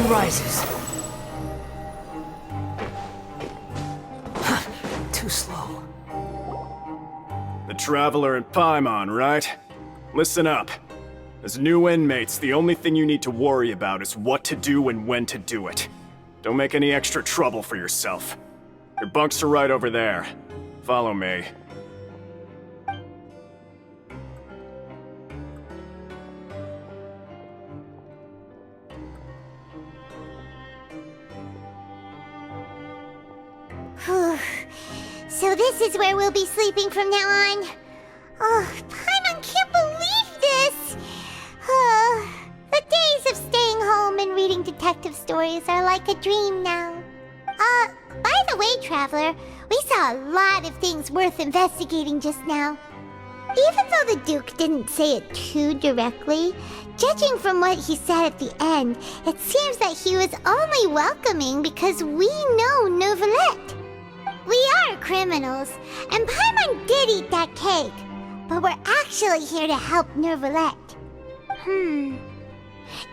sun rises. Too slow. The Traveler and Paimon, right? Listen up. As new inmates, the only thing you need to worry about is what to do and when to do it. Don't make any extra trouble for yourself. Your bunks are right over there. Follow me. So this is where we'll be sleeping from now on. Oh, Paimon can't believe this! The days of staying home and reading detective stories are like a dream now. By the way, Traveler, we saw a lot of things worth investigating just now. Even though the Duke didn't say it too directly, judging from what he said at the end, it seems that he was only welcoming because we know Neuvillette. We are criminals, and Paimon did eat that cake, but we're actually here to help Neuvillette. Is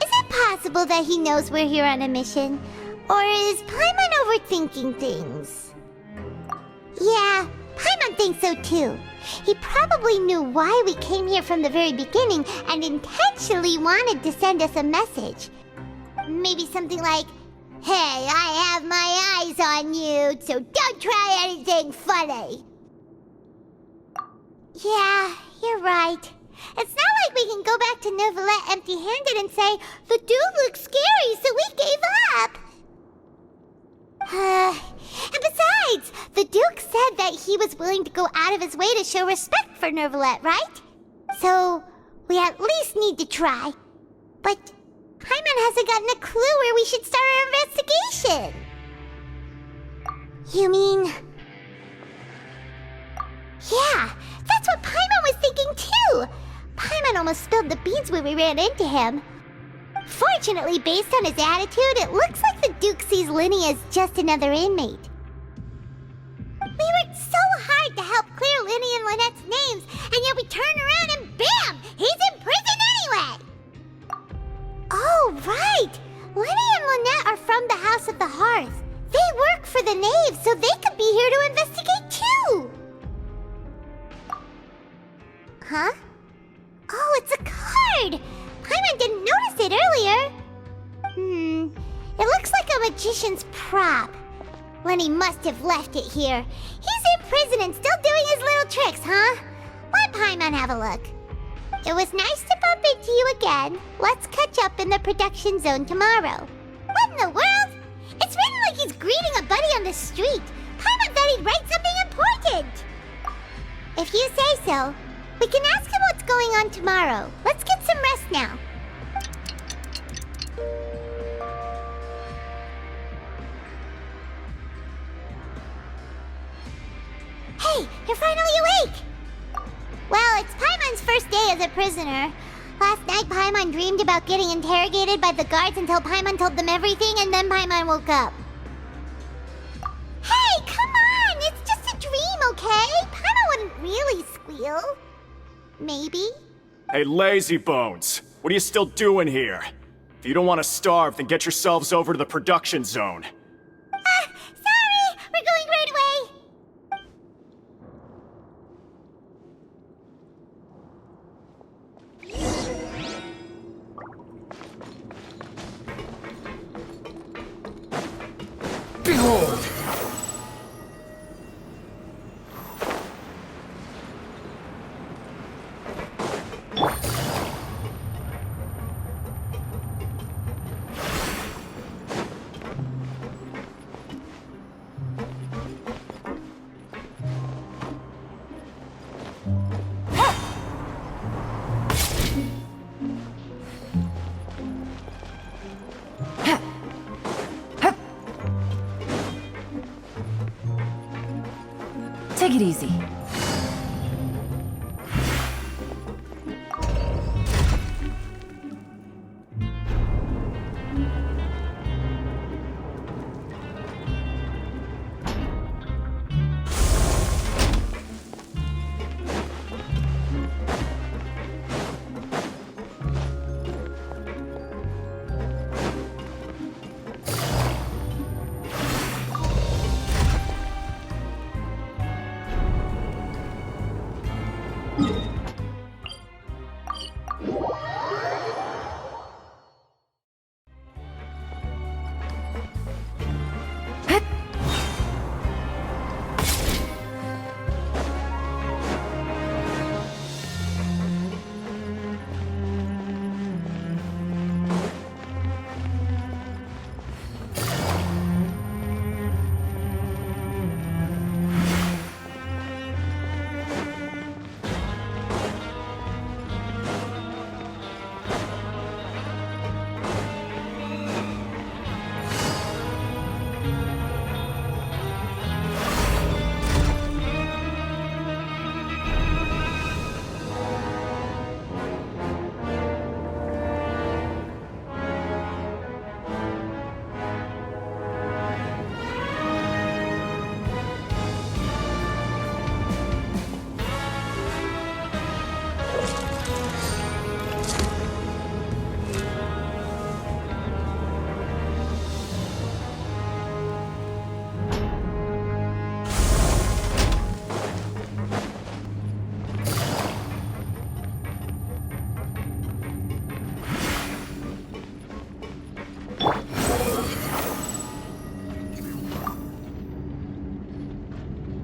it possible that he knows we're here on a mission? Or is Paimon overthinking things? Yeah, Paimon thinks so too. He probably knew why we came here from the very beginning and intentionally wanted to send us a message. Maybe something like, "Hey, I have my eyes on you, so don't try anything funny." Yeah, you're right. It's not like we can go back to Neuvillette empty-handed and say, "The dude looks scary, so we gave up." And besides, the Duke said that he was willing to go out of his way to show respect for Neuvillette, right? So, we at least need to try. But Paimon hasn't gotten a clue where we should start our investigation. You mean... Yeah, that's what Paimon was thinking too! Paimon almost spilled the beans when we ran into him. Fortunately, based on his attitude, it looks like the Duke sees Linny as just another inmate. We worked so hard to help clear Linny and Lynette's names, and yet we turn around and bam! He's in prison anyway! Oh, right! Linny and Lynette are from the House of the Hearth. They work for the Knave, so they could be here to investigate too! Huh? Oh, it's a card! Paimon didn't notice it earlier. It looks like a magician's prop. Lenny must have left it here. He's in prison and still doing his little tricks, huh? Let Paimon have a look. It was nice to bump into you again. Let's catch up in the production zone tomorrow. What in the world? It's written like he's greeting a buddy on the street. Paimon thought he'd write something important. If you say so. We can ask him what's going on tomorrow. Let's get some rest now. Hey, you're finally awake! Well, it's Paimon's first day as a prisoner. Last night, Paimon dreamed about getting interrogated by the guards until Paimon told them everything, and then Paimon woke up. Hey, come on! It's just a dream, okay? Paimon wouldn't really squeal. Maybe? Hey, lazy bones! What are you still doing here? If you don't want to starve, then get yourselves over to the production zone. Sorry! We're going right away! Behold! Take it easy.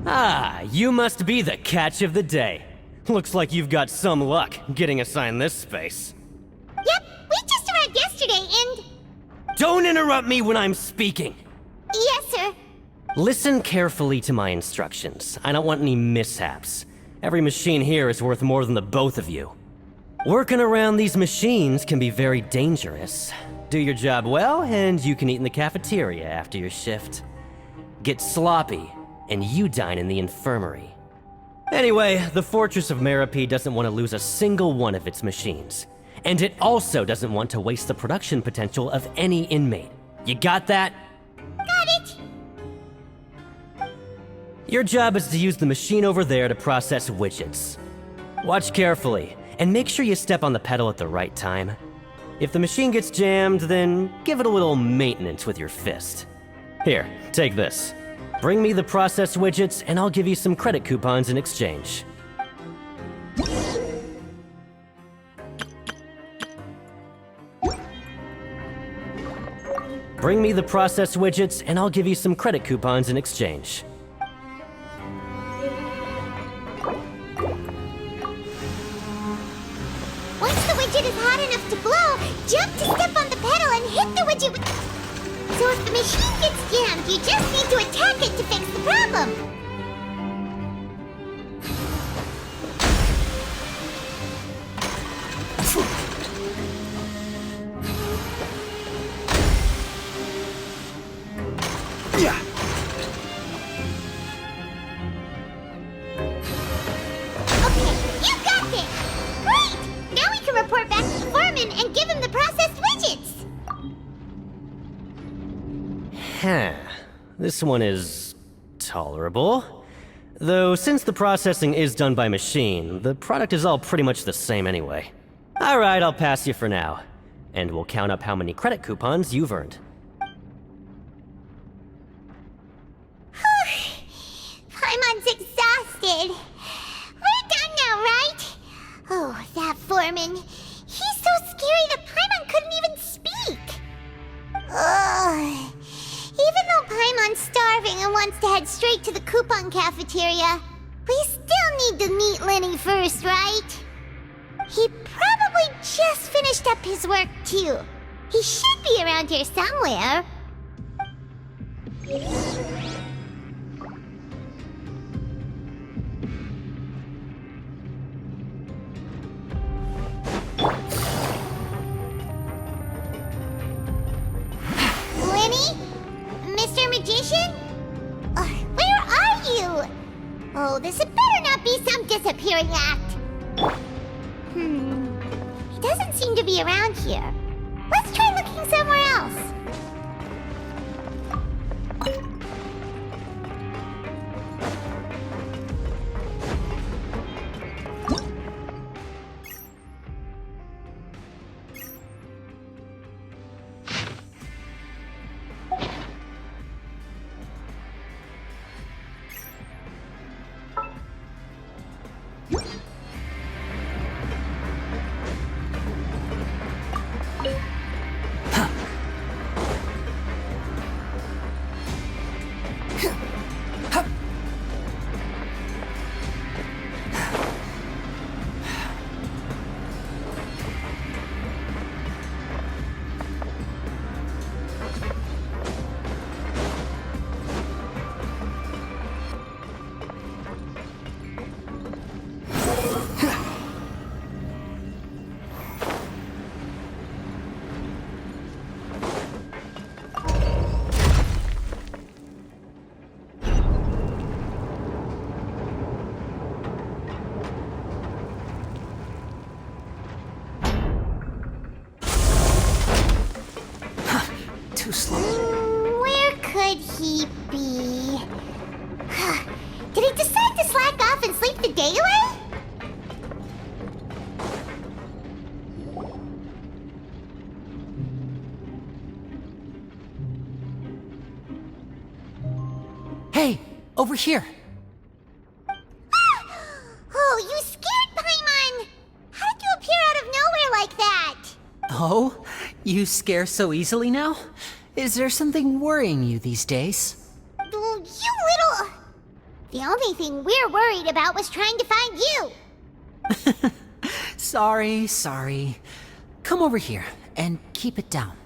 Ah, you must be the catch of the day. Looks like you've got some luck getting assigned this space. Yep, we just arrived yesterday and... Don't interrupt me when I'm speaking! Yes, sir. Listen carefully to my instructions. I don't want any mishaps. Every machine here is worth more than the both of you. Working around these machines can be very dangerous. Do your job well, and you can eat in the cafeteria after your shift. Get sloppy, and you dine in the infirmary. Anyway, the Fortress of Meropide doesn't want to lose a single one of its machines. And it also doesn't want to waste the production potential of any inmate. You got that? Got it. Your job is to use the machine over there to process widgets. Watch carefully, and make sure you step on the pedal at the right time. If the machine gets jammed, then give it a little maintenance with your fist. Here, take this. Bring me the process widgets, and I'll give you some credit coupons in exchange. Bring me the process widgets, and I'll give you some credit coupons in exchange. Once the widget is hot enough to blow, jump to step on the pedal and hit the widget with... So if the machine gets jammed, you just need to attack it to fix the problem. Yeah. Okay, you got this! Great! Now we can report back to the foreman and give him the processed widgets! Huh. This one is tolerable. Though since the processing is done by machine, the product is all pretty much the same anyway. Alright, I'll pass you for now. And we'll count up how many credit coupons you've earned. Paimon's exhausted. We're done now, right? Oh, that foreman. He's so scary that Paimon couldn't even speak. Ugh. Even though Paimon's starving and wants to head straight to the coupon cafeteria, we still need to meet Lenny first, right? He probably just finished up his work, too. He should be around here somewhere. Lenny? Mr. Magician? Where are you? Oh, this had better not be some disappearing act. He doesn't seem to be around here. Let's try looking somewhere else. Too slow. Where could he be? Did he decide to slack off and sleep the day away? Hey, over here. Oh, you scared Paimon! How did you appear out of nowhere like that? Oh, you scare so easily now? Is there something worrying you these days? Oh, you little... The only thing we're worried about was trying to find you. Sorry. Come over here and keep it down.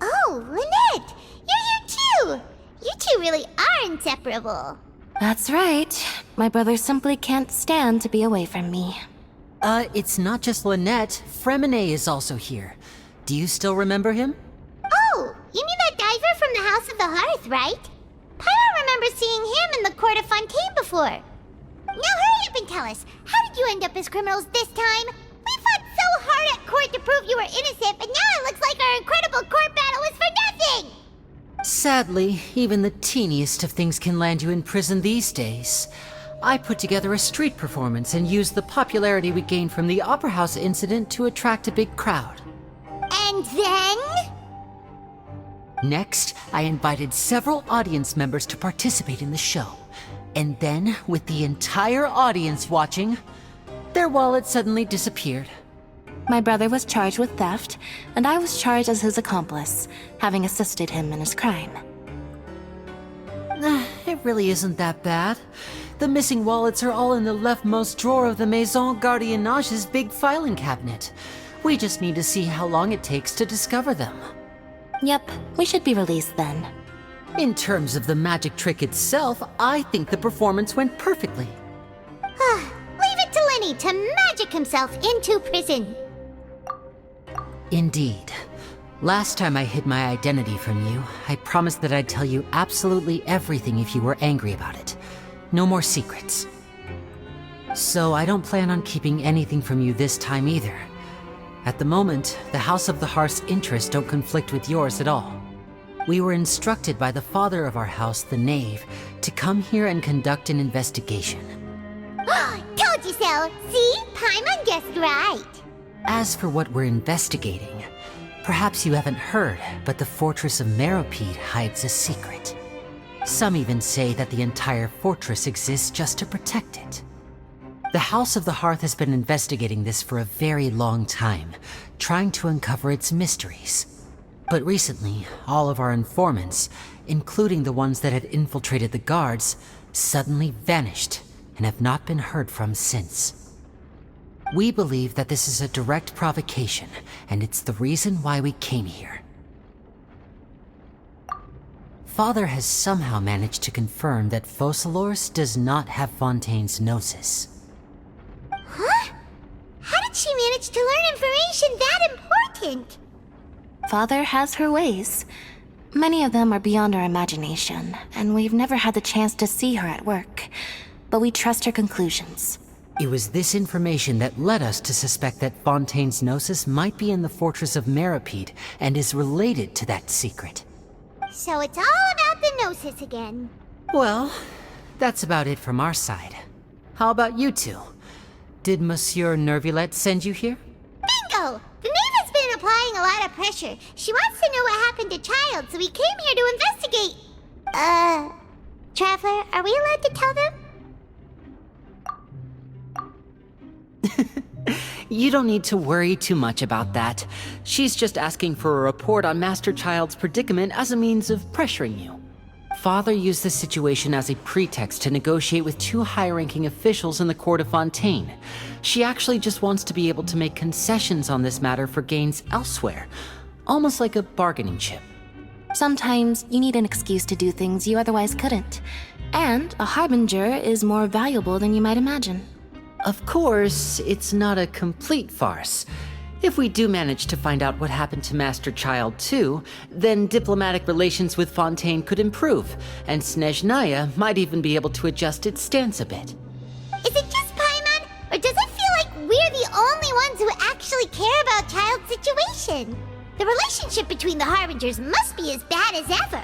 Oh, Lynette! You're here too! You two really are inseparable. That's right. My brother simply can't stand to be away from me. It's not just Lynette. Fremine is also here. Do you still remember him? Oh, you mean that diver from the House of the Hearth, right? Paimon remembers seeing him in the court of Fontaine before. Now hurry up and tell us, how did you end up as criminals this time? We fought so hard at court to prove you were innocent, but now it looks like our incredible court battle was for nothing! Sadly, even the teeniest of things can land you in prison these days. I put together a street performance and used the popularity we gained from the Opera House incident to attract a big crowd. And then? Next, I invited several audience members to participate in the show. And then, with the entire audience watching, their wallet suddenly disappeared. My brother was charged with theft, and I was charged as his accomplice, having assisted him in his crime. It really isn't that bad. The missing wallets are all in the leftmost drawer of the Maison Gardiennage's big filing cabinet. We just need to see how long it takes to discover them. Yep, we should be released then. In terms of the magic trick itself, I think the performance went perfectly. Leave it to Lenny to magic himself into prison. Indeed. Last time I hid my identity from you, I promised that I'd tell you absolutely everything if you were angry about it. No more secrets. So I don't plan on keeping anything from you this time either. At the moment, the House of the Hearth's interests don't conflict with yours at all. We were instructed by the father of our house, the Knave, to come here and conduct an investigation. Told you so! See? Paimon guessed right. As for what we're investigating, perhaps you haven't heard, but the fortress of Meropide hides a secret. Some even say that the entire fortress exists just to protect it. The House of the Hearth has been investigating this for a very long time, trying to uncover its mysteries. But recently, all of our informants, including the ones that had infiltrated the guards, suddenly vanished and have not been heard from since. We believe that this is a direct provocation, and it's the reason why we came here. Father has somehow managed to confirm that Focalors does not have Fontaine's Gnosis. Huh? How did she manage to learn information that important? Father has her ways. Many of them are beyond our imagination, and we've never had the chance to see her at work. But we trust her conclusions. It was this information that led us to suspect that Fontaine's Gnosis might be in the fortress of Meropide and is related to that secret. So it's all about the Gnosis again. Well, that's about it from our side. How about you two? Did Monsieur Nervulette send you here? Bingo! The Knave has been applying a lot of pressure. She wants to know what happened to Child, so we came here to investigate. Traveler, are we allowed to tell them? You don't need to worry too much about that. She's just asking for a report on Master Child's predicament as a means of pressuring you. Father used this situation as a pretext to negotiate with two high-ranking officials in the court of Fontaine. She actually just wants to be able to make concessions on this matter for gains elsewhere, almost like a bargaining chip. Sometimes you need an excuse to do things you otherwise couldn't. And a harbinger is more valuable than you might imagine. Of course, it's not a complete farce. If we do manage to find out what happened to Master Child too, then diplomatic relations with Fontaine could improve, and Snezhnaya might even be able to adjust its stance a bit. Is it just Paimon, or does it feel like we're the only ones who actually care about Child's situation? The relationship between the Harbingers must be as bad as ever.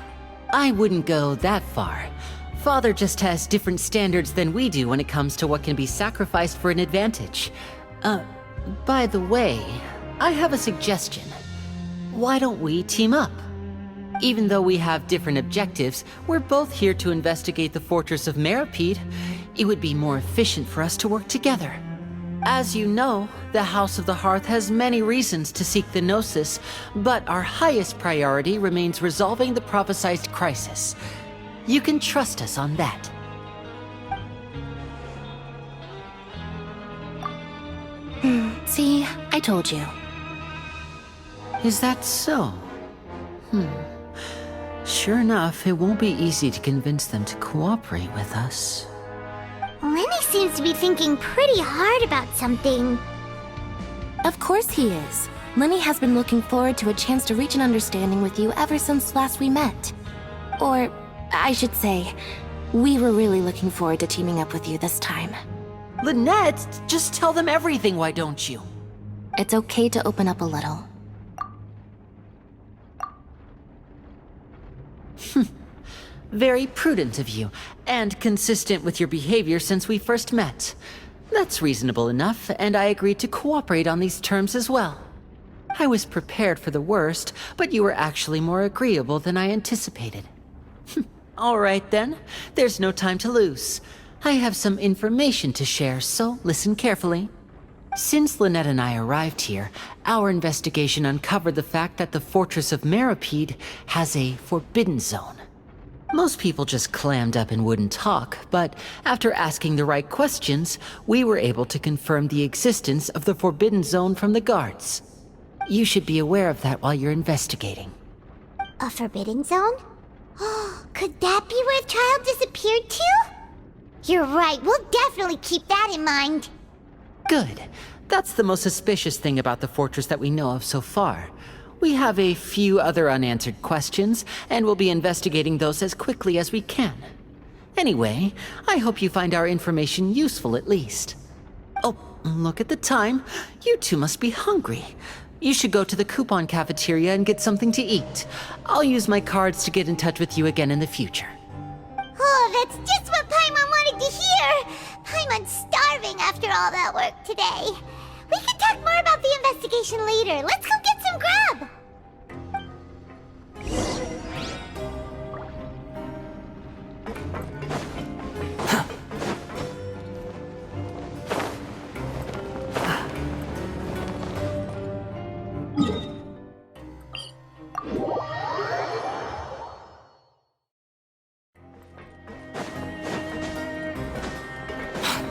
I wouldn't go that far. Father just has different standards than we do when it comes to what can be sacrificed for an advantage. By the way, I have a suggestion. Why don't we team up? Even though we have different objectives, we're both here to investigate the fortress of Meropide. It would be more efficient for us to work together. As you know, the House of the Hearth has many reasons to seek the Gnosis, but our highest priority remains resolving the prophesized crisis. You can trust us on that. See, I told you. Is that so? Sure enough, it won't be easy to convince them to cooperate with us. Lenny seems to be thinking pretty hard about something. Of course he is. Lenny has been looking forward to a chance to reach an understanding with you ever since last we met. Or, I should say, we were really looking forward to teaming up with you this time. Lynette, just tell them everything, why don't you? It's okay to open up a little. Very prudent of you, and consistent with your behavior since we first met. That's reasonable enough, and I agreed to cooperate on these terms as well. I was prepared for the worst, but you were actually more agreeable than I anticipated. All right then, there's no time to lose. I have some information to share, so listen carefully. Since Lynette and I arrived here, our investigation uncovered the fact that the Fortress of Meropide has a forbidden zone. Most people just clammed up and wouldn't talk, but after asking the right questions, we were able to confirm the existence of the forbidden zone from the guards. You should be aware of that while you're investigating. A forbidden zone? Could that be where the child disappeared to? You're right, we'll definitely keep that in mind. Good. That's the most suspicious thing about the fortress that we know of so far. We have a few other unanswered questions, and we'll be investigating those as quickly as we can. Anyway, I hope you find our information useful at least. Oh, look at the time. You two must be hungry. You should go to the coupon cafeteria and get something to eat. I'll use my cards to get in touch with you again in the future. Oh, that's just what Paimon wanted to hear! Paimon's starving after all that work today. We can talk more about the investigation later. Let's go get some grub!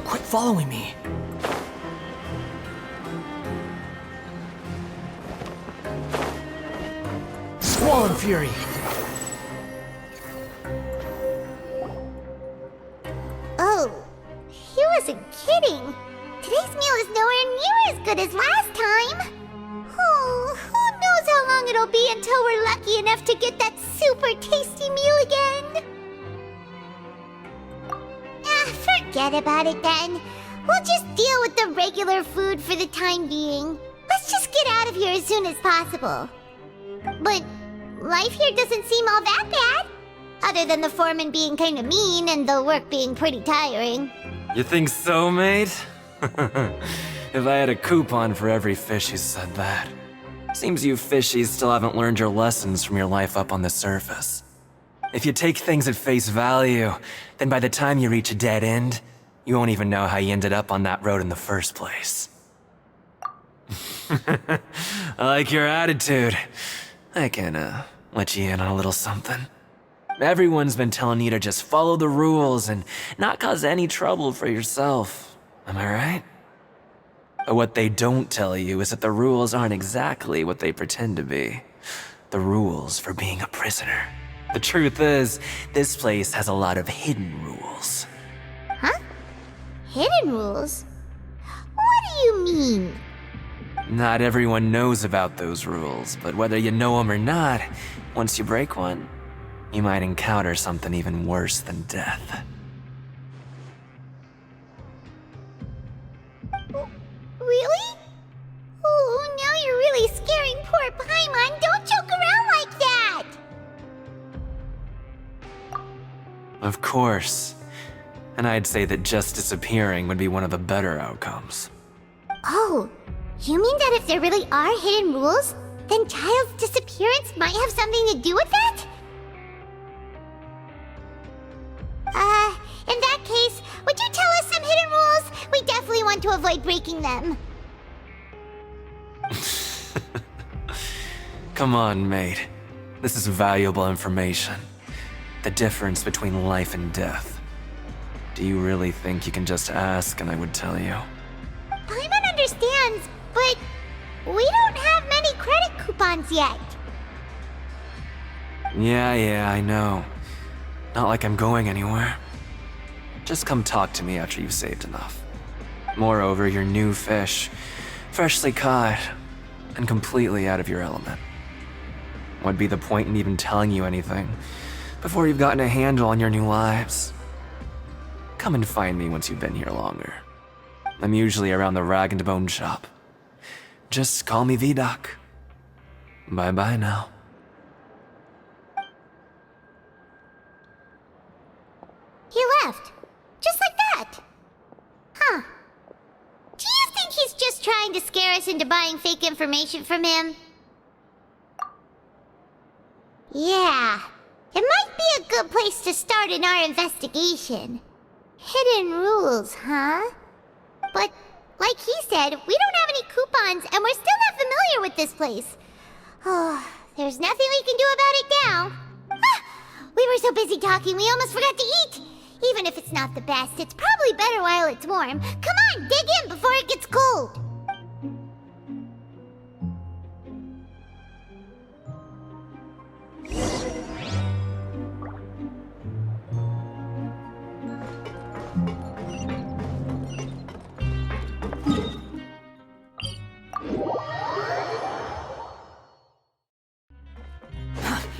Quit following me. Squall and Fury. Oh, he wasn't kidding. Today's meal is nowhere near as good as last time. Oh, who knows how long it'll be until we're lucky enough to get that super tasty meal again. Forget about it then. We'll just deal with the regular food for the time being. Let's just get out of here as soon as possible. But life here doesn't seem all that bad. Other than the foreman being kinda mean and the work being pretty tiring. You think so, mate? If I had a coupon for every fish who said that. Seems you fishies still haven't learned your lessons from your life up on the surface. If you take things at face value, then by the time you reach a dead end, you won't even know how you ended up on that road in the first place. I like your attitude. I can, let you in on a little something. Everyone's been telling you to just follow the rules and not cause any trouble for yourself. Am I right? But what they don't tell you is that the rules aren't exactly what they pretend to be. The rules for being a prisoner. The truth is, this place has a lot of hidden rules. Huh? Hidden rules? What do you mean? Not everyone knows about those rules, but whether you know them or not, once you break one, you might encounter something even worse than death. Really? Oh, now you're really scaring poor Paimon. Don't joke around like that! Of course. And I'd say that just disappearing would be one of the better outcomes. Oh, you mean that if there really are hidden rules, then Child's disappearance might have something to do with that? In that case, would you tell us some hidden rules? We definitely want to avoid breaking them. Come on, mate. This is valuable information. The difference between life and death. Do you really think you can just ask and I would tell you? Paimon understands, but we don't have many credit coupons yet. Yeah, I know. Not like I'm going anywhere. Just come talk to me after you've saved enough. Moreover, you're new fish, freshly caught, and completely out of your element. What'd be the point in even telling you anything before you've gotten a handle on your new lives? Come and find me once you've been here longer. I'm usually around the rag and bone shop. Just call me Vidoc. Bye-bye now. He left. Just like that. Huh. Do you think he's just trying to scare us into buying fake information from him? Yeah. It might be a good place to start in our investigation. Hidden rules, huh? But, like he said, we don't have any coupons and we're still not familiar with this place. Oh, there's nothing we can do about it now. Ah, we were so busy talking we almost forgot to eat. Even if it's not the best, it's probably better while it's warm. Come on, dig in before it gets cold.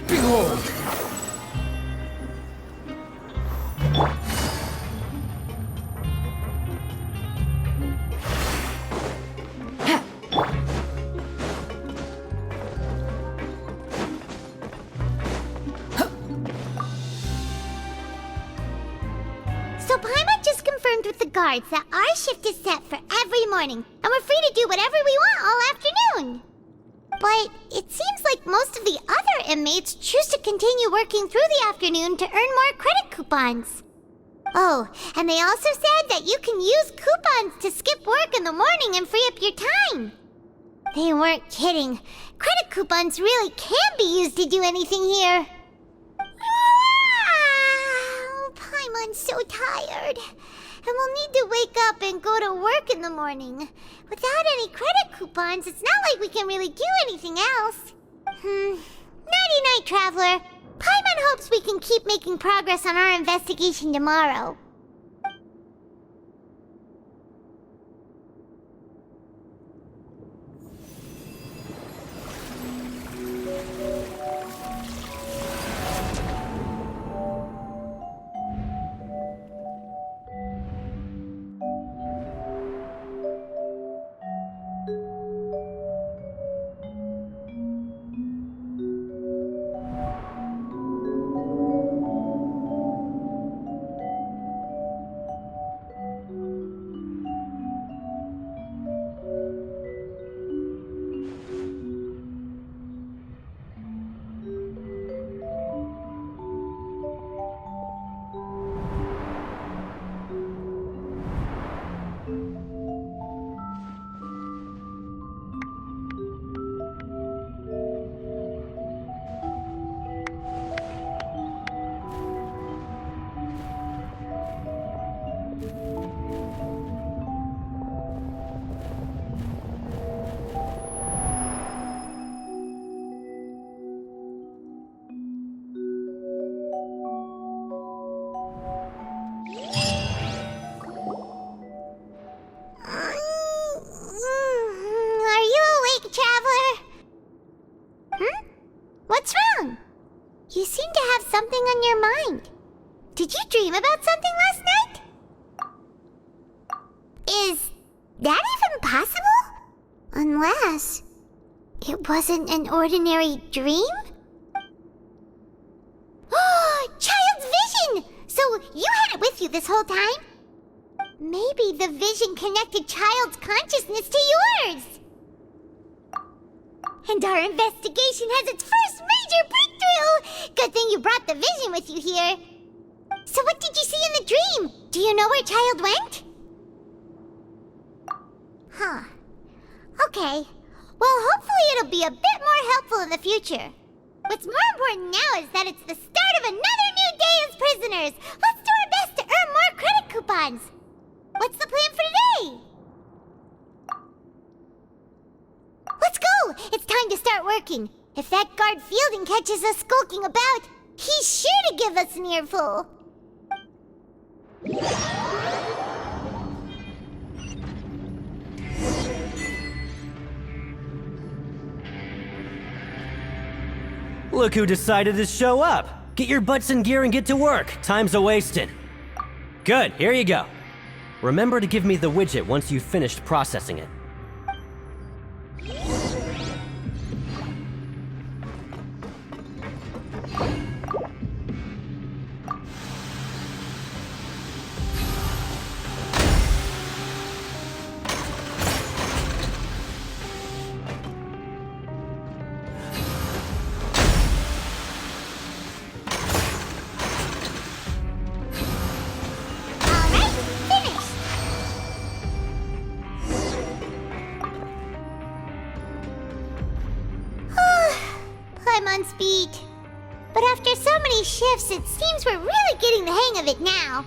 Behold! So Paimon just confirmed with the guards that our shift is set for every morning, and we're free to do whatever we want all afternoon. But it seems like most of the other inmates choose to continue working through the afternoon to earn more credit coupons. Oh, and they also said that you can use coupons to skip work in the morning and free up your time. They weren't kidding. Credit coupons really can be used to do anything here. Paimon's so tired. And we'll need to wake up and go to work in the morning. Without any credit coupons, it's not like we can really do anything else. Nighty-night, Traveler. Paimon hopes we can keep making progress on our investigation tomorrow. What's wrong? You seem to have something on your mind. Did you dream about something last night? Is that even possible? Unless it wasn't an ordinary dream? Oh, Child's vision! So you had it with you this whole time? Maybe the vision connected Child's consciousness to yours. And our investigation has its first major breakthrough! Good thing you brought the vision with you here. So what did you see in the dream? Do you know where Child went? Okay. Well, hopefully it'll be a bit more helpful in the future. What's more important now is that it's the start of another new day as prisoners. Let's do our best to earn more credit coupons. What's the plan for today? Let's go! It's time to start working. If that guard Fielding catches us skulking about, he's sure to give us an earful. Look who decided to show up. Get your butts in gear and get to work. Time's a-wasting. Good, here you go. Remember to give me the widget once you've finished processing it. I'm on speed. But after so many shifts, it seems we're really getting the hang of it now.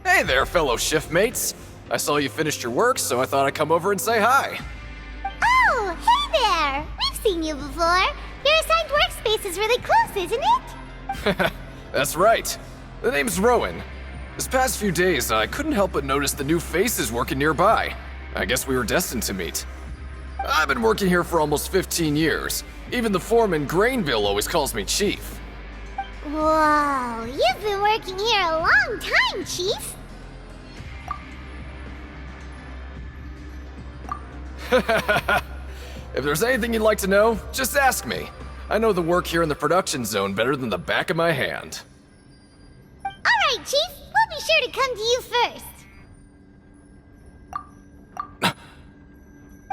Hey there, fellow shiftmates. I saw you finished your work, so I thought I'd come over and say hi. Oh, hey there! We've seen you before. Your assigned workspace is really close, isn't it? That's right. The name's Rowan. This past few days, I couldn't help but notice the new faces working nearby. I guess we were destined to meet. I've been working here for almost 15 years. Even the foreman, Grainville, always calls me Chief. Whoa, you've been working here a long time, Chief. If there's anything you'd like to know, just ask me. I know the work here in the production zone better than the back of my hand. All right, Chief. We'll be sure to come to you first.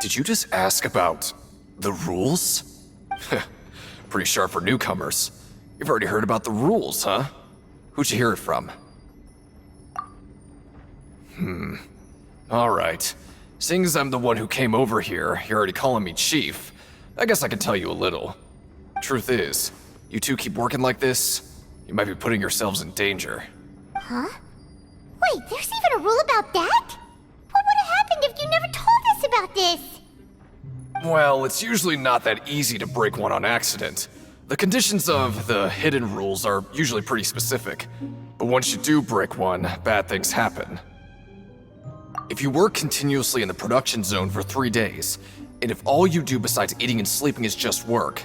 Did you just ask about the rules? Pretty sharp for newcomers. You've already heard about the rules, huh? Who'd you hear it from? Alright. Seeing as I'm the one who came over here, you're already calling me Chief. I guess I can tell you a little. Truth is, you two keep working like this, you might be putting yourselves in danger. Huh? Wait, there's even a rule about that? What would have happened if you never told us about this? Well, it's usually not that easy to break one on accident. The conditions of the hidden rules are usually pretty specific. But once you do break one, bad things happen. If you work continuously in the production zone for 3 days, and if all you do besides eating and sleeping is just work,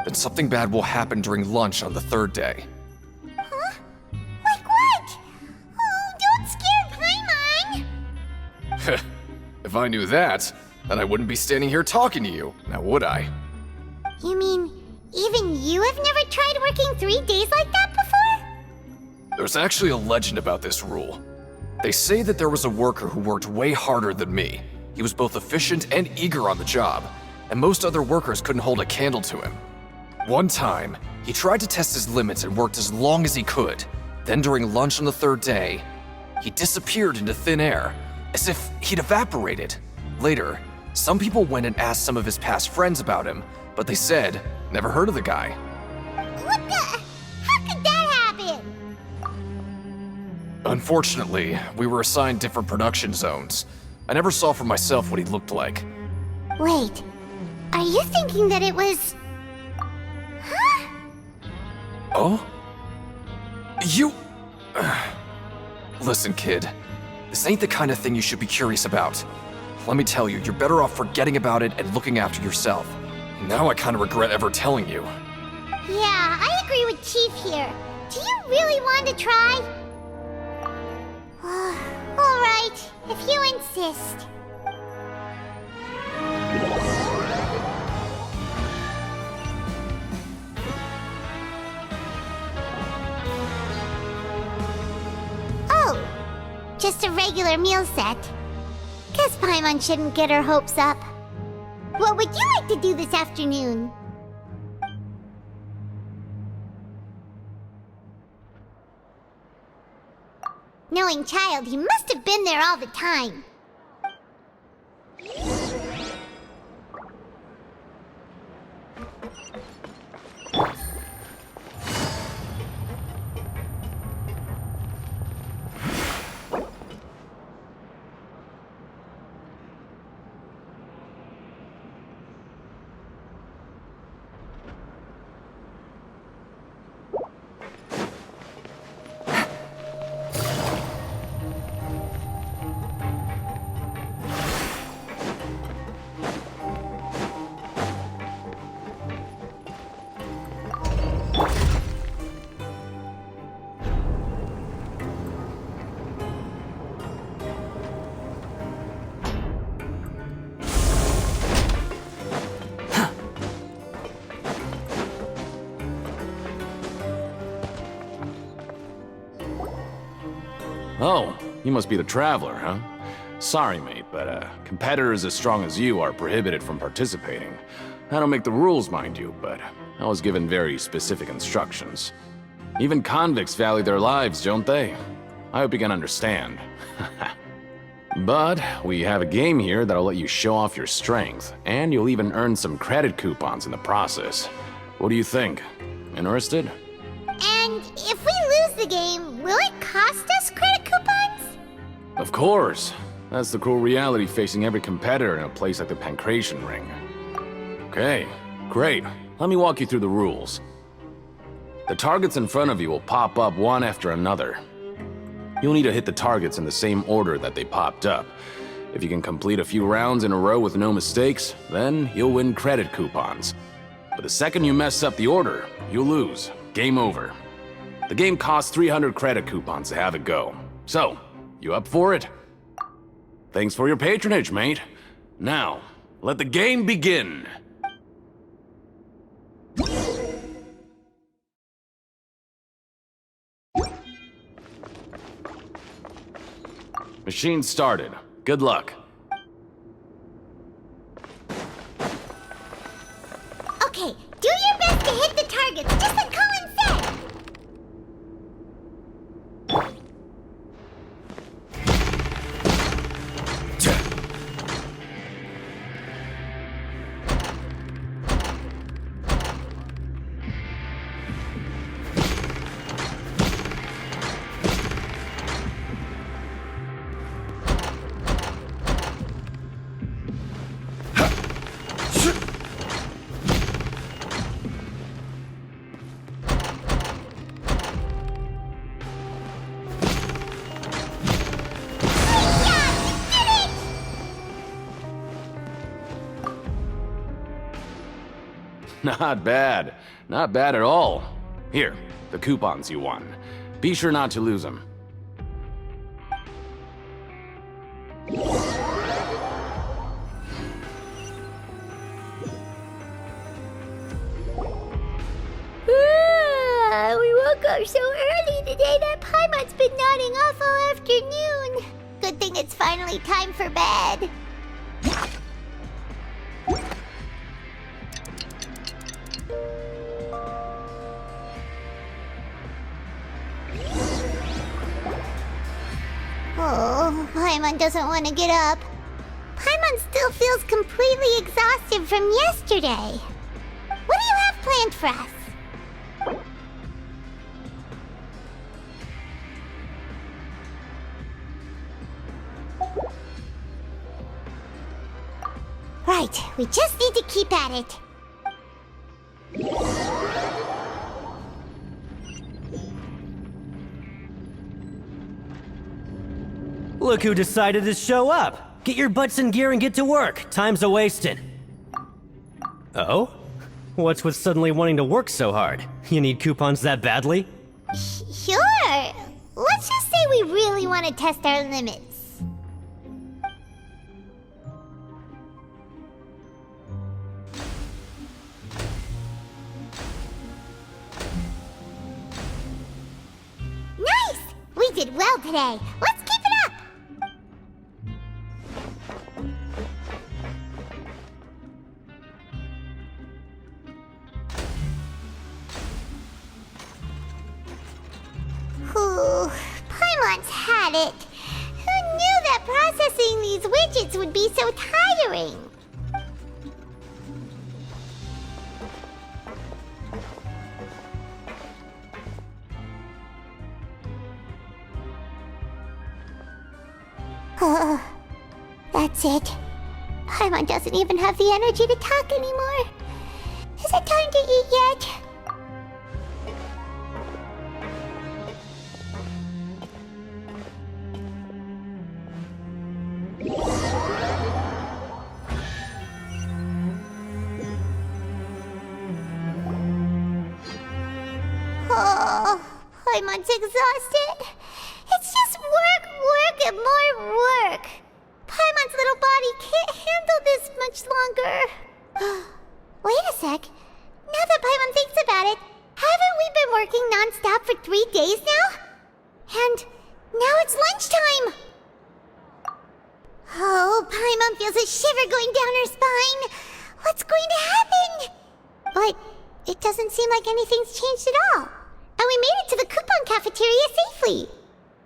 then something bad will happen during lunch on the 3rd day. Huh? Like what? Oh, don't scare Paimon! If I knew that, then I wouldn't be standing here talking to you, now would I? You mean, even you have never tried working 3 days like that before? There's actually a legend about this rule. They say that there was a worker who worked way harder than me. He was both efficient and eager on the job, and most other workers couldn't hold a candle to him. One time, he tried to test his limits and worked as long as he could. Then during lunch on the 3rd day, he disappeared into thin air, as if he'd evaporated. Later, some people went and asked some of his past friends about him, but they said, never heard of the guy. What the? How could that happen? Unfortunately, we were assigned different production zones. I never saw for myself what he looked like. Wait, are you thinking that it was... Huh? Oh? You... Listen, kid. This ain't the kind of thing you should be curious about. Let me tell you, you're better off forgetting about it and looking after yourself. Now I kind of regret ever telling you. Yeah, I agree with Chief here. Do you really want to try? All right, if you insist. Oh, just a regular meal set. Guess Paimon shouldn't get her hopes up. What would you like to do this afternoon? Knowing child, he must have been there all the time. Oh, you must be the Traveler, huh? Sorry, mate, but competitors as strong as you are prohibited from participating. I don't make the rules, mind you, but I was given very specific instructions. Even convicts value their lives, don't they? I hope you can understand. But we have a game here that'll let you show off your strength, and you'll even earn some credit coupons in the process. What do you think? Interested? And if we lose the game, will it cost us credit coupons? Of course. That's the cruel reality facing every competitor in a place like the Pancration Ring. Okay, great. Let me walk you through the rules. The targets in front of you will pop up one after another. You'll need to hit the targets in the same order that they popped up. If you can complete a few rounds in a row with no mistakes, then you'll win credit coupons. But the second you mess up the order, you'll lose. Game over. The game costs 300 credit coupons to have it go. So, you up for it? Thanks for your patronage, mate. Now, let the game begin. Machine started. Good luck. Okay, do your best to hit the targets, just like Colin said! Not bad. Not bad at all. Here, the coupons you won. Be sure not to lose them. We woke up so early today that Paimon's been nodding off all afternoon. Good thing it's finally time for bed. Oh, Paimon doesn't want to get up. Paimon still feels completely exhausted from yesterday. What do you have planned for us? Right, we just need to keep at it. Look who decided to show up! Get your butts in gear and get to work. Time's a-wasting. Oh? What's with suddenly wanting to work so hard? You need coupons that badly? Sure. Let's just say we really want to test our limits. Nice! We did well today. Let's keep it up! Whew, Paimon's had it. Who knew that processing these widgets would be so tiring? That's it. Paimon doesn't even have the energy to talk anymore. Is it time to eat yet? Oh, Paimon's exhausted. It's just work, and more work. Paimon's little body can't handle this much longer. Wait a sec. Now that Paimon thinks about it, haven't we been working non-stop for 3 days now? And now it's lunchtime. Oh, Paimon feels a shiver going down her spine. What's going to happen? But it doesn't seem like anything's changed at all. And we made it to the coupon cafeteria safely.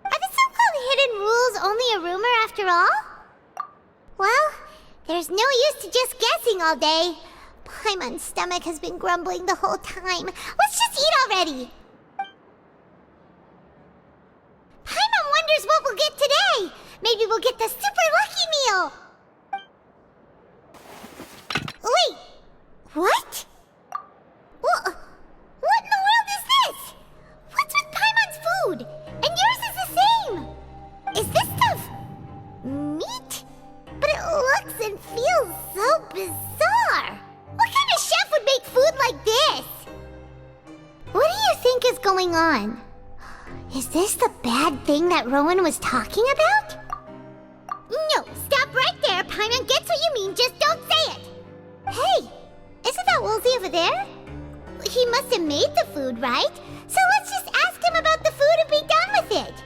Are the so-called hidden rules only a rumor after all? Well, there's no use to just guessing all day. Paimon's stomach has been grumbling the whole time. Let's just eat already. Paimon wonders what we'll get today. Maybe we'll get the super lucky meal. Wait, what? What in the world is this? What's with Paimon's food? And yours is the same. Is this stuff meat? But it looks and feels so bizarre. What kind of chef would make food like this? What do you think is going on? Is this the bad thing that Rowan was talking about? No, stop right there. Paimon gets what you mean, just don't say it. Hey, isn't that Woolsey over there? He must have made the food, right? So let's just ask him about the food and be done with it.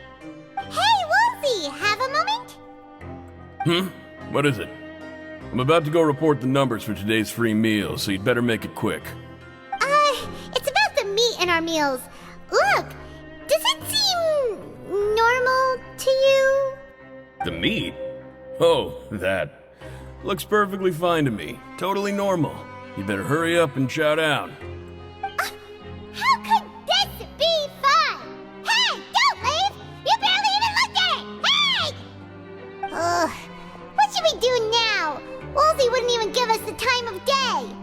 Hey, Woolsey, have a moment? What is it? I'm about to go report the numbers for today's free meal, so you'd better make it quick. It's about the meat in our meals. Look, does it seem normal to you? The meat? Oh, that. Looks perfectly fine to me. Totally normal. You better hurry up and chow down. How could this be fun? Hey, don't leave! You barely even looked at it! Hey! Ugh, what should we do now? Woolsey wouldn't even give us the time of day.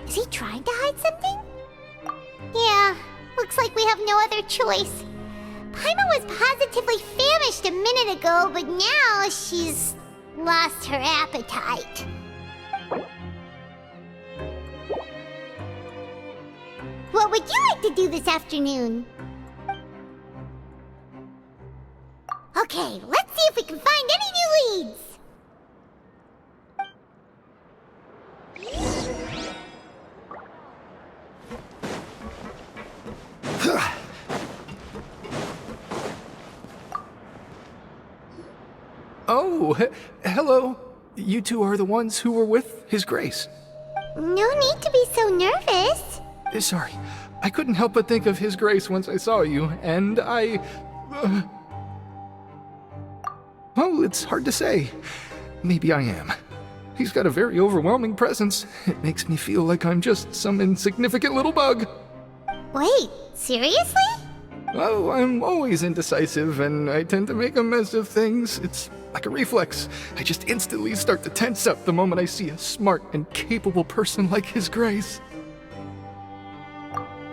Is he trying to hide something? Yeah, looks like we have no other choice. Paimon was positively famished a minute ago, but now she's lost her appetite. What would you like to do this afternoon? Okay, let's see if we can find any new leads. Oh, hello. You two are the ones who were with His Grace. No need to be so nervous. Sorry, I couldn't help but think of His Grace once I saw you, and I... Well, it's hard to say. Maybe I am. He's got a very overwhelming presence. It makes me feel like I'm just some insignificant little bug. Wait, seriously? Oh, I'm always indecisive, and I tend to make a mess of things. It's like a reflex. I just instantly start to tense up the moment I see a smart and capable person like His Grace.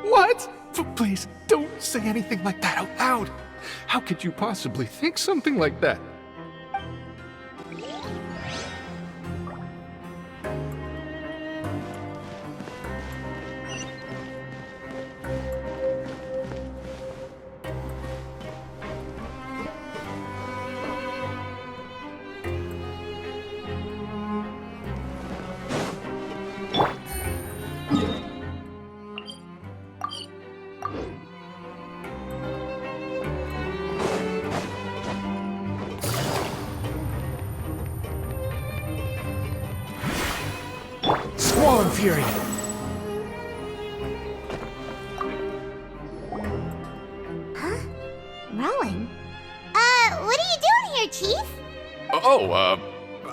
What? Please, don't say anything like that out loud. How could you possibly think something like that? Squall Fury! Huh? Rowan? What are you doing here, Chief?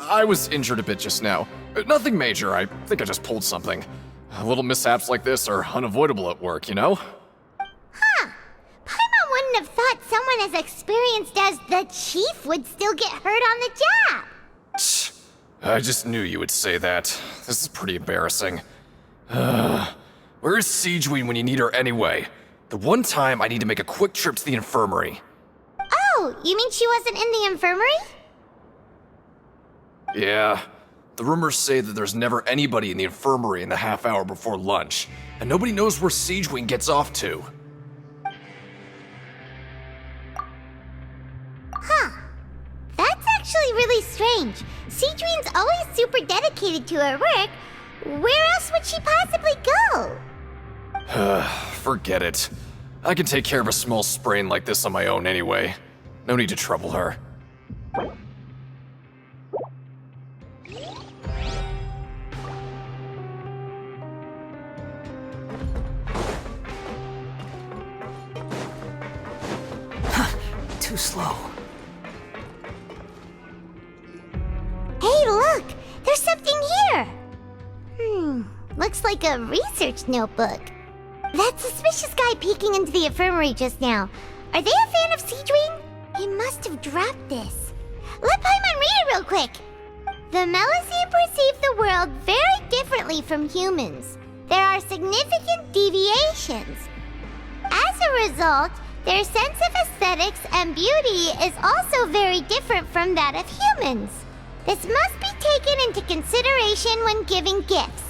I was injured a bit just now. Nothing major, I think I just pulled something. Little mishaps like this are unavoidable at work, you know? Huh. Paimon wouldn't have thought someone as experienced as the chief would still get hurt on the job. I just knew you would say that. This is pretty embarrassing. Where is Siegeween when you need her anyway? The one time I need to make a quick trip to the infirmary. Oh, you mean she wasn't in the infirmary? Yeah. The rumors say that there's never anybody in the infirmary in the half hour before lunch, and nobody knows where Siegeween gets off to. Huh. That's actually really strange. Siegeween's always super dedicated to her work. Where else would she possibly go? Forget it. I can take care of a small sprain like this on my own anyway. No need to trouble her. Too slow. Hey, look! There's something here! Looks like a research notebook. That suspicious guy peeking into the infirmary just now. Are they a fan of Siegeween? He must have dropped this. Let Paimon read it real quick. The Melusine perceive the world very differently from humans. There are significant deviations. As a result, their sense of aesthetics and beauty is also very different from that of humans. This must be taken into consideration when giving gifts.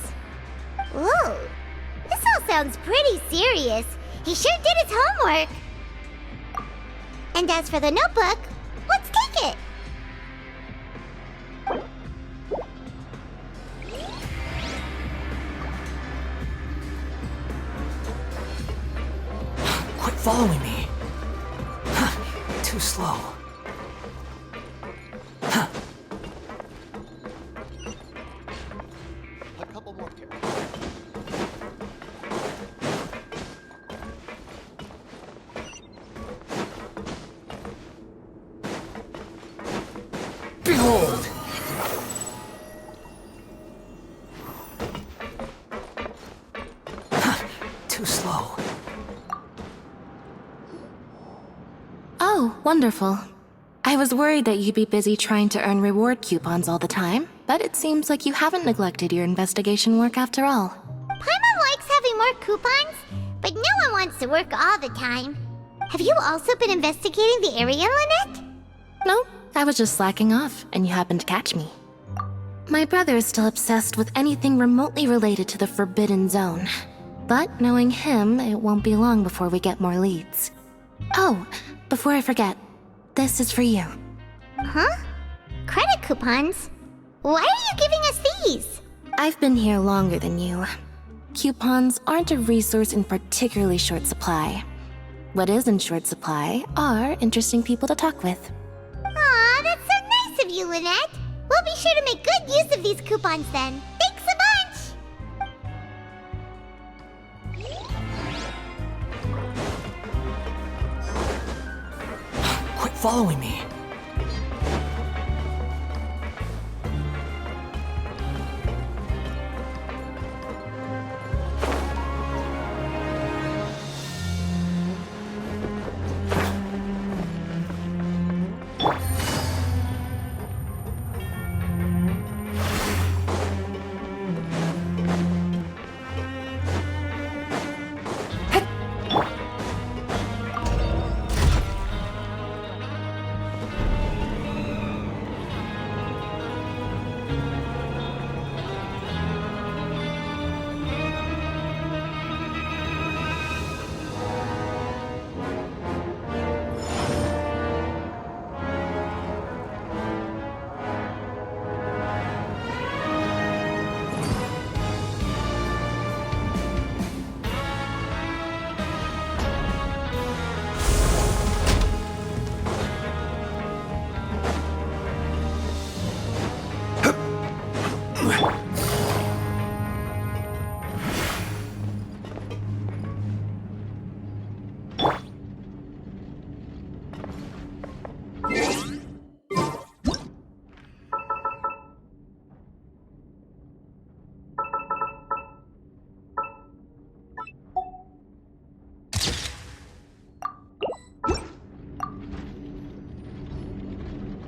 Whoa, this all sounds pretty serious. He sure did his homework. And as for the notebook, let's take it. Quit following me. Too slow. A couple more tips. Behold! Too slow. Oh, wonderful. I was worried that you'd be busy trying to earn reward coupons all the time, but it seems like you haven't neglected your investigation work after all. Paimon likes having more coupons, but no one wants to work all the time. Have you also been investigating the area, Lynette? No, I was just slacking off, and you happened to catch me. My brother is still obsessed with anything remotely related to the Forbidden Zone. But knowing him, it won't be long before we get more leads. Oh, before I forget, this is for you. Huh? Credit coupons? Why are you giving us these? I've been here longer than you. Coupons aren't a resource in particularly short supply. What is in short supply are interesting people to talk with. Aw, that's so nice of you, Lynette. We'll be sure to make good use of these coupons then. Thanks a bunch! Quit following me.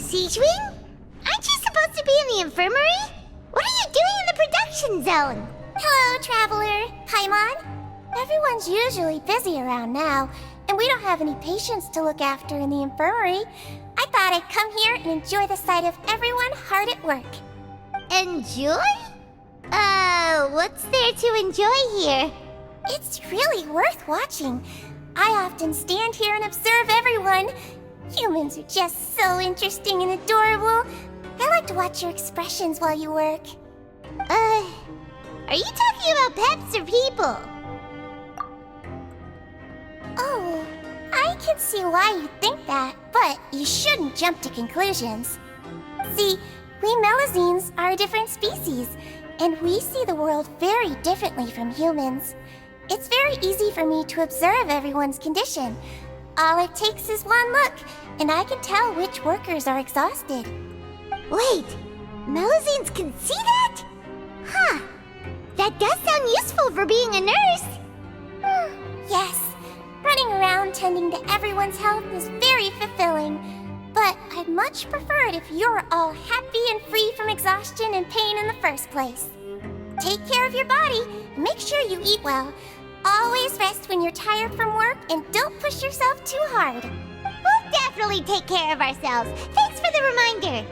siege wing? Aren't you supposed to be in the infirmary? What are you doing in the production zone? Hello, Traveler. Paimon. Everyone's usually busy around now, and we don't have any patients to look after in the infirmary. I thought I'd come here and enjoy the sight of everyone hard at work. Enjoy? What's there to enjoy here? It's really worth watching. I often stand here and observe everyone. Humans are just so interesting and adorable. I like to watch your expressions while you work. Are you talking about pets or people? Oh, I can see why you think that, but you shouldn't jump to conclusions. See, we Melazines are a different species, and we see the world very differently from humans. It's very easy for me to observe everyone's condition. All it takes is one look, and I can tell which workers are exhausted. Wait, Melazines can see that? Huh. That does sound useful for being a nurse. Yes, running around tending to everyone's health is very fulfilling. But I'd much prefer it if you're all happy and free from exhaustion and pain in the first place. Take care of your body, and make sure you eat well. Always rest when you're tired from work, and don't push yourself too hard. We'll definitely take care of ourselves. Thanks for the reminder.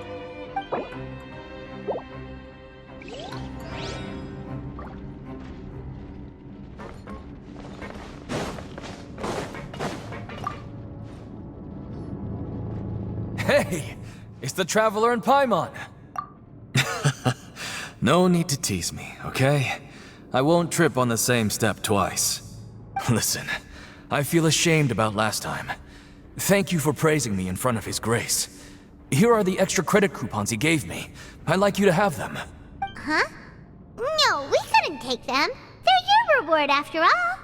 Hey, it's the Traveler and Paimon. No need to tease me, okay? I won't trip on the same step twice. Listen, I feel ashamed about last time. Thank you for praising me in front of His Grace. Here are the extra credit coupons he gave me. I'd like you to have them. Huh? No, we couldn't take them. They're your reward after all.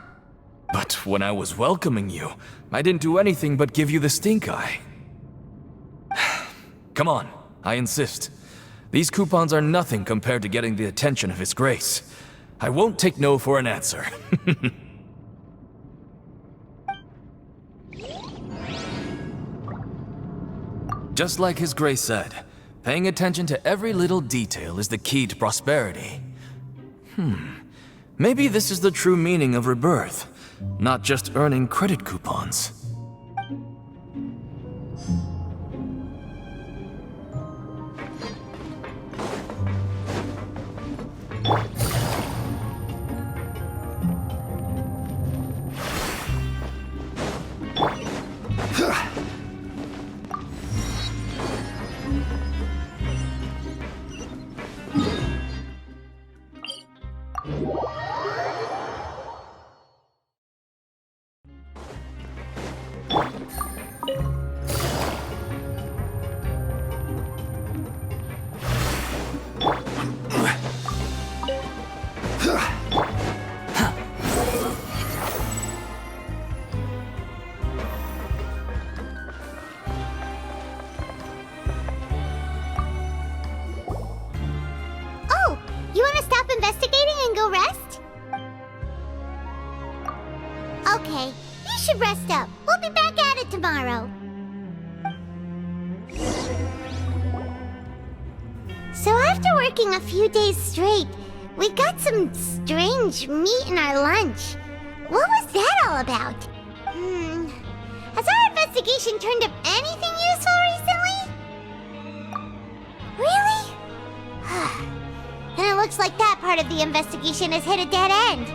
But when I was welcoming you, I didn't do anything but give you the stink eye. Come on, I insist. These coupons are nothing compared to getting the attention of His Grace. I won't take no for an answer. Just like His Grace said, paying attention to every little detail is the key to prosperity. Maybe this is the true meaning of rebirth, not just earning credit coupons. Oh, you want to stop investigating and go rest? Okay, you should rest up. We'll be back at it tomorrow. So after working a few days straight, we got some strange meat in our lunch. What was that all about? Has our investigation turned up anything useful recently? Really? And it looks like that part of the investigation has hit a dead end.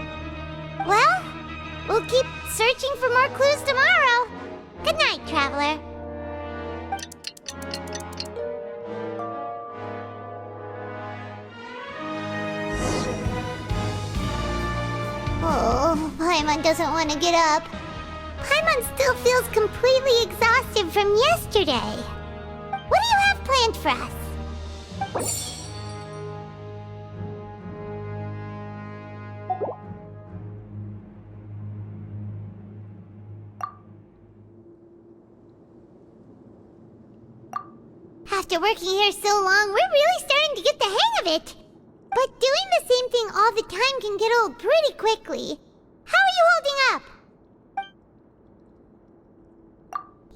Well, we'll keep searching for more clues tomorrow. Good night, Traveler. Oh, Paimon doesn't want to get up. Paimon still feels completely exhausted from yesterday. What do you have planned for us? After working here so long, we're really starting to get the hang of it. But doing the same thing all the time can get old pretty quickly. How are you holding up?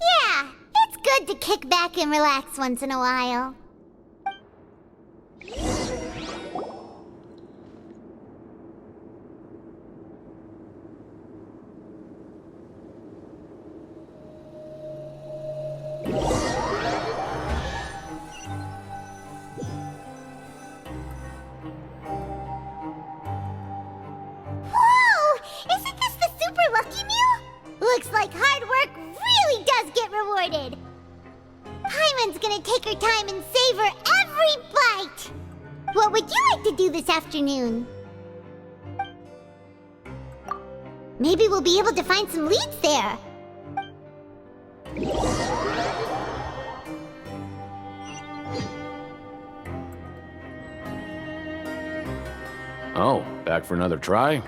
Yeah, it's good to kick back and relax once in a while. Isn't this the super lucky meal? Looks like hard work really does get rewarded. Paimon's gonna take her time and savor every bite. What would you like to do this afternoon? Maybe we'll be able to find some leads there. Oh, back for another try?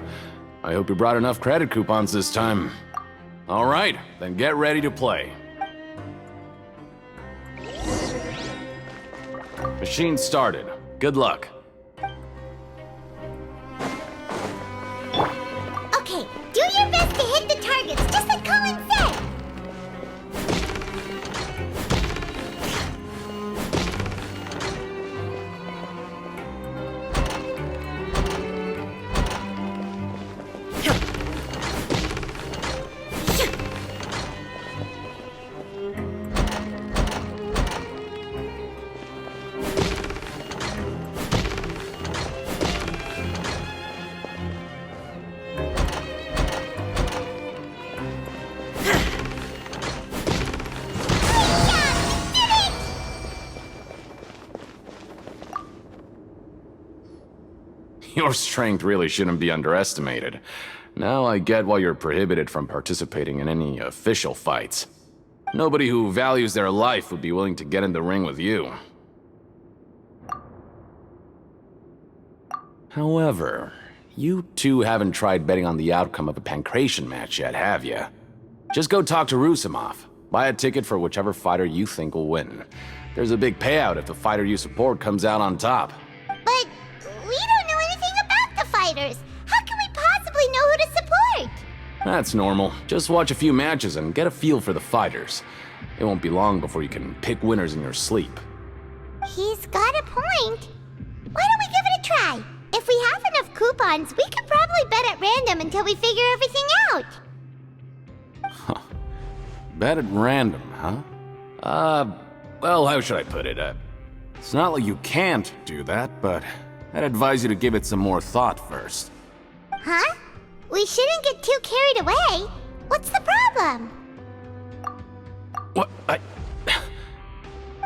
I hope you brought enough credit coupons this time. All right, then get ready to play. Machine started. Good luck. Okay, do your best to hit the targets, just like Colin said. Your strength really shouldn't be underestimated. Now I get why you're prohibited from participating in any official fights. Nobody who values their life would be willing to get in the ring with you. However, you two haven't tried betting on the outcome of a Pancration match yet, have you? Just go talk to Rusimov. Buy a ticket for whichever fighter you think will win. There's a big payout if the fighter you support comes out on top. But we don't know anything about the fighters. How can we possibly know who to support? That's normal. Just watch a few matches and get a feel for the fighters. It won't be long before you can pick winners in your sleep. He's got a point. Why don't we give it a try? If we have enough coupons, we could probably bet at random until we figure everything out. Huh. Bet at random, huh? Well, how should I put it? It's not like you can't do that, but I'd advise you to give it some more thought first. Huh? We shouldn't get too carried away. What's the problem? What? I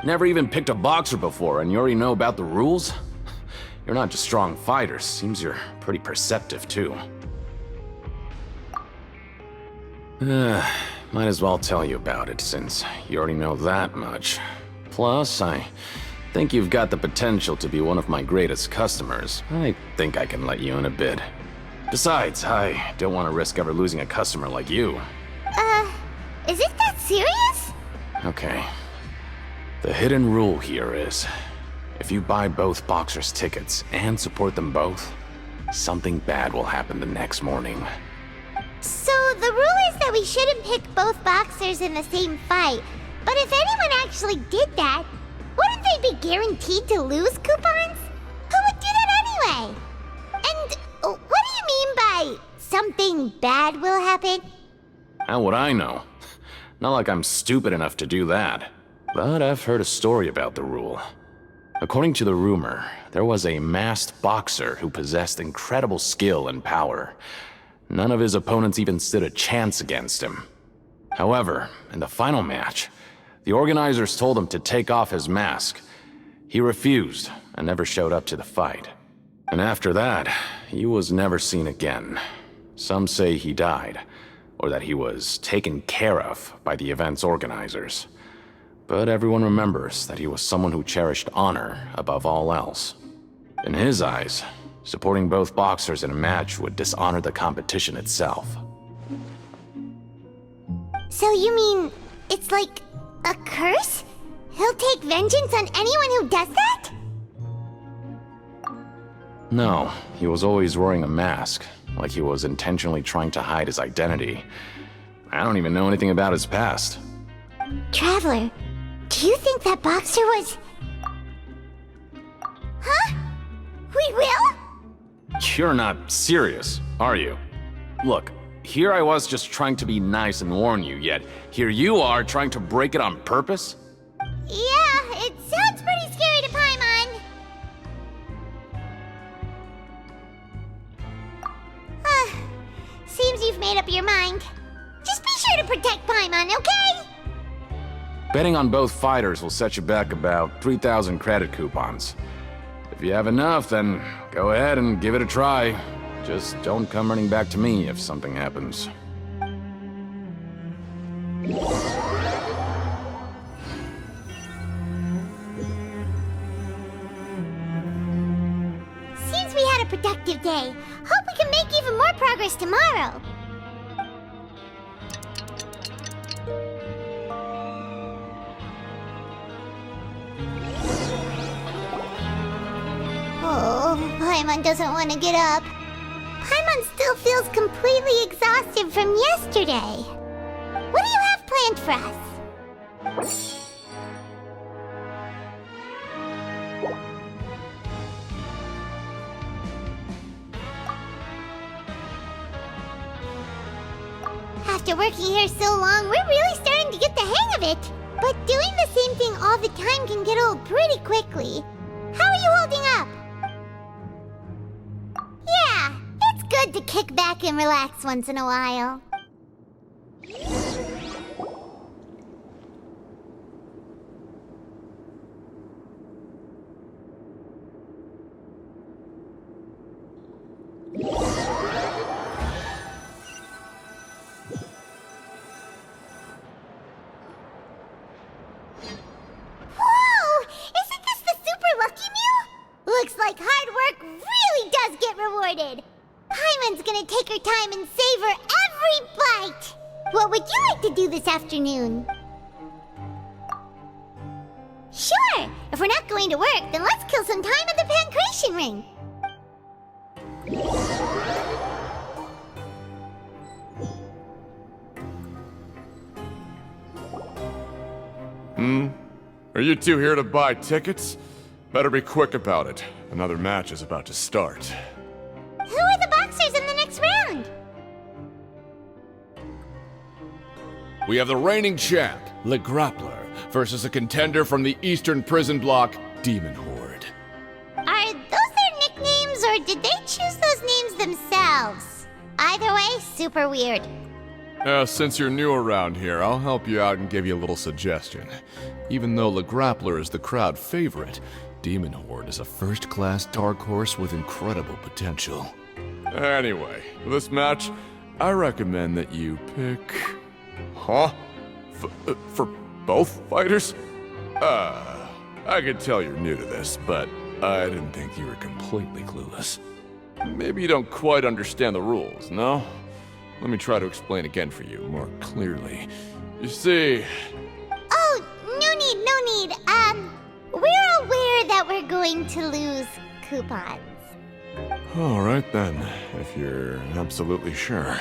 never even picked a boxer before, and you already know about the rules? You're not just strong fighters. Seems you're pretty perceptive, too. Might as well tell you about it, since you already know that much. Plus, I think you've got the potential to be one of my greatest customers. I think I can let you in a bit. Besides, I don't want to risk ever losing a customer like you. Is it that serious? Okay. The hidden rule here is, if you buy both boxers' tickets and support them both, something bad will happen the next morning. So the rule is that we shouldn't pick both boxers in the same fight. But if anyone actually did that, wouldn't they be guaranteed to lose coupons? Who would do that anyway? And what do you mean by something bad will happen? How would I know? Not like I'm stupid enough to do that. But I've heard a story about the rule. According to the rumor, there was a masked boxer who possessed incredible skill and power. None of his opponents even stood a chance against him. However, in the final match, the organizers told him to take off his mask. He refused and never showed up to the fight. And after that, he was never seen again. Some say he died, or that he was taken care of by the event's organizers. But everyone remembers that he was someone who cherished honor above all else. In his eyes, supporting both boxers in a match would dishonor the competition itself. So you mean it's like a curse? He'll take vengeance on anyone who does that? No, he was always wearing a mask, like he was intentionally trying to hide his identity. I don't even know anything about his past. Traveler, Do you think that boxer was... Huh? We will? You're not serious, are you? Look, here I was just trying to be nice and warn you, yet here you are trying to break it on purpose? Yeah, it sounds pretty scary to Paimon. Seems you've made up your mind. Just be sure to protect Paimon, okay? Betting on both fighters will set you back about 3,000 credit coupons. If you have enough, then go ahead and give it a try. Just don't come running back to me if something happens. Seems we had a productive day. Hope we can make even more progress tomorrow. Oh, Paimon doesn't want to get up. Paimon still feels completely exhausted from yesterday. What do you have planned for us? After working here so long, we're really starting to get the hang of it. But doing the same thing all the time can get old pretty quickly. How are you holding up? Yeah, it's good to kick back and relax once in a while. Whoa! Isn't this the Super Lucky Meal? Looks like hard work really does get rewarded. Paimon's gonna take her time and savor every bite. What would you like to do this afternoon? Sure! If we're not going to work, then let's kill some time at the Pancration Ring. Are you two here to buy tickets? Better be quick about it. Another match is about to start. Who are the boxers in the next round? We have the reigning champ, Le Grappler, versus a contender from the Eastern Prison Block, Demon Horde. Are those their nicknames, or did they choose those names themselves? Either way, super weird. Since you're new around here, I'll help you out and give you a little suggestion. Even though Le Grappler is the crowd favorite, Demon Horde is a first-class dark horse with incredible potential. Anyway, for this match, I recommend that you pick... Huh? For both fighters? I can tell you're new to this, but I didn't think you were completely clueless. Maybe you don't quite understand the rules, no? Let me try to explain again for you more clearly. You see... Oh, no need. We're aware that we're going to lose coupons. Alright then, if you're absolutely sure.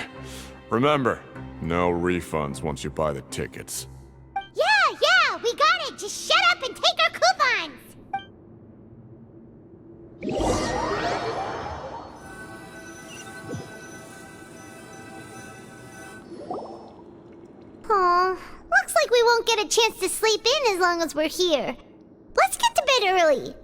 Remember, no refunds once you buy the tickets. Yeah, we got it! Just shut up and take our coupons! Aw, looks like we won't get a chance to sleep in as long as we're here. Let's get to bed early.